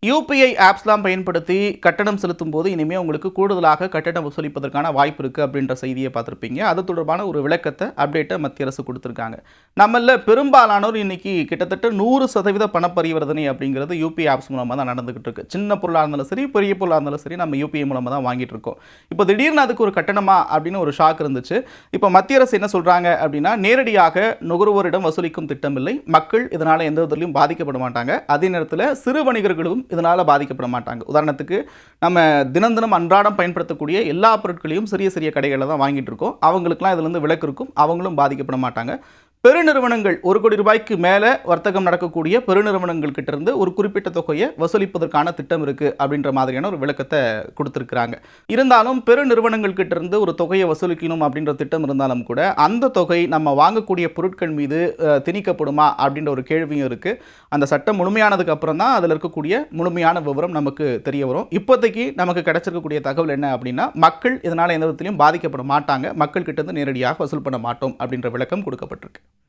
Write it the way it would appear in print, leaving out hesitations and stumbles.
UPI ஆப்ஸ்லாம் பயன்படுத்தி கட்டணம் செலுத்தும் போது இனிமேல் உங்களுக்கு கூடுதலாக கட்டணம் வசூலிப்பதற்கான வாய்ப்பு இருக்குது அப்படின்ற செய்தியை பார்த்துருப்பீங்க. அது தொடர்பான ஒரு விளக்கத்தை அப்டேட்டை மத்திய அரசு கொடுத்துருக்காங்க. நம்மள பெரும்பாலானோர் இன்னைக்கு கிட்டத்தட்ட 100% பணப்பரிவர்த்தனை அப்படிங்கிறது யூபிஐ ஆப்ஸ் மூலமாக தான் நடந்துகிட்டு இருக்கு. சின்ன பொருளாக இருந்தாலும் சரி, பெரிய பொருளாக இருந்தாலும் சரி, நம்ம யூபிஐ மூலமாக தான் வாங்கிட்டு இருக்கோம். இப்போ திடீர்னு அதுக்கு ஒரு கட்டணமா அப்படின்னு ஒரு ஷாக் இருந்துச்சு. இப்போ மத்திய அரசு என்ன சொல்றாங்க அப்படின்னா, நேரடியாக நுகர்வோரிடம் வசூலிக்கும் திட்டமில்லை, மக்கள் இதனால எந்த விதத்திலும் பாதிக்கப்பட மாட்டாங்க. அதே நேரத்தில் சிறு வணிகர்களும் இதனால் பாதிக்கப்பட மாட்டாங்க. உதாரணத்துக்கு நம்ம தினம் தினம் அன்றாடம் பயன்படுத்தக்கூடிய எல்லா பொருட்களையும் சிறிய சிறிய கடைகளில் தான் வாங்கிட்டு இருக்கோம். அவங்களுக்குலாம் இதுலேருந்து விலக்கு இருக்கும், அவங்களும் பாதிக்கப்பட மாட்டாங்க. பெருநிறுவனங்கள் 1 கோடி ரூபாய்க்கு மேலே வர்த்தகம் நடக்கக்கூடிய பெருநிறுவனங்கள் கிட்ட இருந்து ஒரு குறிப்பிட்ட தொகையை வசூலிப்பதற்கான திட்டம் இருக்குது அப்படின்ற மாதிரியான ஒரு விளக்கத்தை கொடுத்துருக்குறாங்க. இருந்தாலும் பெருநிறுவனங்கள் கிட்ட இருந்து ஒரு தொகையை வசூலிக்கணும் அப்படின்ற திட்டம் இருந்தாலும் கூட அந்த தொகை நம்ம வாங்கக்கூடிய பொருட்கள் மீது திணிக்கப்படுமா அப்படின்ற ஒரு கேள்வியும் இருக்குது. அந்த சட்டம் முழுமையானதுக்கு அப்புறம் தான் அதில் இருக்கக்கூடிய முழுமையான விவரம் நமக்கு தெரிய வரும். இப்போதைக்கு நமக்கு கிடைச்சிருக்கக்கூடிய தகவல் என்ன அப்படின்னா, மக்கள் இதனால் எந்த விதத்திலையும் பாதிக்கப்பட மாட்டாங்க, மக்கள் கிட்ட இருந்து நேரடியாக வசூல் பண்ண மாட்டோம் அப்படின்ற விளக்கம் கொடுக்கப்பட்டிருக்கு.